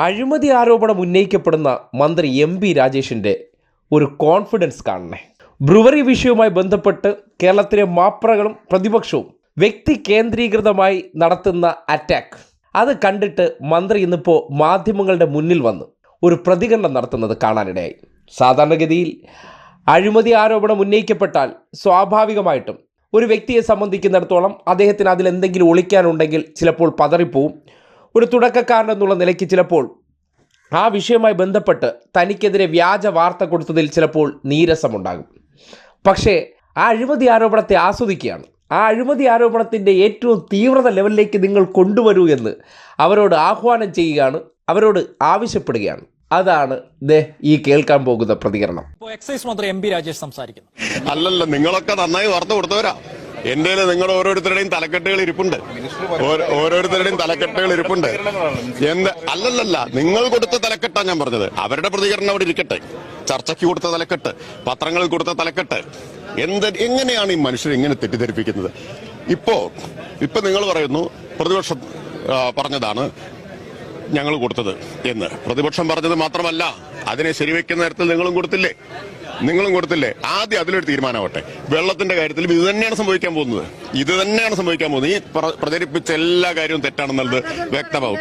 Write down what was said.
അഴിമതി ആരോപണം ഉന്നയിക്കപ്പെടുന്ന മന്ത്രി എം.പി. രാജേഷിൻ്റെ ഒരു കോൺഫിഡൻസ് കാണണേ. ബ്രുവറി വിഷയവുമായി ബന്ധപ്പെട്ട് കേരളത്തിലെ മാപ്രകളും പ്രതിപക്ഷവും വ്യക്തി കേന്ദ്രീകൃതമായി നടത്തുന്ന അറ്റാക്ക് അത് കണ്ടിട്ട് മന്ത്രി ഇന്നിപ്പോൾ മാധ്യമങ്ങളുടെ മുന്നിൽ വന്ന് ഒരു പ്രതികരണം നടത്തുന്നത് കാണാനിടയായി. സാധാരണഗതിയിൽ അഴിമതി ആരോപണം ഉന്നയിക്കപ്പെട്ടാൽ സ്വാഭാവികമായിട്ടും ഒരു വ്യക്തിയെ സംബന്ധിക്കുന്നിടത്തോളം അദ്ദേഹത്തിന് അതിലെന്തെങ്കിലും ഒളിക്കാനുണ്ടെങ്കിൽ ചിലപ്പോൾ പതറിപ്പോവും. ഒരു തുടക്കക്കാരൻ എന്നുള്ള നിലയ്ക്ക് ചിലപ്പോൾ ആ വിഷയവുമായി ബന്ധപ്പെട്ട് തനിക്കെതിരെ വ്യാജ വാർത്ത കൊടുത്തതിൽ ചിലപ്പോൾ നീരസമുണ്ടാകും. പക്ഷേ ആ അഴിമതി ആരോപണത്തെ ആസ്വദിക്കുകയാണ്. ആ അഴിമതി ആരോപണത്തിൻ്റെ ഏറ്റവും തീവ്രത ലെവലിലേക്ക് നിങ്ങൾ കൊണ്ടുവരൂ എന്ന് അവരോട് ആഹ്വാനം ചെയ്യുകയാണ്, അവരോട് ആവശ്യപ്പെടുകയാണ്. അതാണ് ഈ കേൾക്കാൻ പോകുന്ന പ്രതികരണം. എക്സൈസ് മന്ത്രി എം.പി. രാജേഷ് സംസാരിക്കുന്നു. അല്ലല്ല, നിങ്ങളൊക്കെ നന്നായി വാർത്ത കൊടുത്തവരാ. എന്റെ നിങ്ങൾ ഓരോരുത്തരുടെയും തലക്കെട്ടുകൾ ഇരിപ്പുണ്ട്, ഓരോരുത്തരുടെയും തലക്കെട്ടുകൾ ഇരിപ്പുണ്ട്. അല്ലല്ല, നിങ്ങൾ കൊടുത്ത തലക്കെട്ടാ ഞാൻ പറഞ്ഞത്. അവരുടെ പ്രതികരണം അവിടെ ഇരിക്കട്ടെ. ചർച്ചയ്ക്ക് കൊടുത്ത തലക്കെട്ട്, പത്രങ്ങളിൽ കൊടുത്ത തലക്കെട്ട്, എങ്ങനെയാണ് ഈ മനുഷ്യർ ഇങ്ങനെ തെറ്റിദ്ധരിപ്പിക്കുന്നത്? ഇപ്പൊ നിങ്ങൾ പറയുന്നു പ്രതിപക്ഷം പറഞ്ഞതാണ് ഞങ്ങൾ കൊടുത്തത് എന്ന്. പ്രതിപക്ഷം പറഞ്ഞത് മാത്രമല്ല, അതിനെ ശരിവെക്കുന്ന തരത്തിൽ നിങ്ങളും കൊടുത്തില്ലേ? ആദ്യം അതിലൊരു തീരുമാനമാവട്ടെ. വെള്ളത്തിന്റെ കാര്യത്തിലും ഇത് തന്നെയാണ് സംഭവിക്കാൻ പോകുന്നത്. ഈ പ്രചരിപ്പിച്ച എല്ലാ കാര്യവും തെറ്റാണെന്നുള്ളത് വ്യക്തമാവും.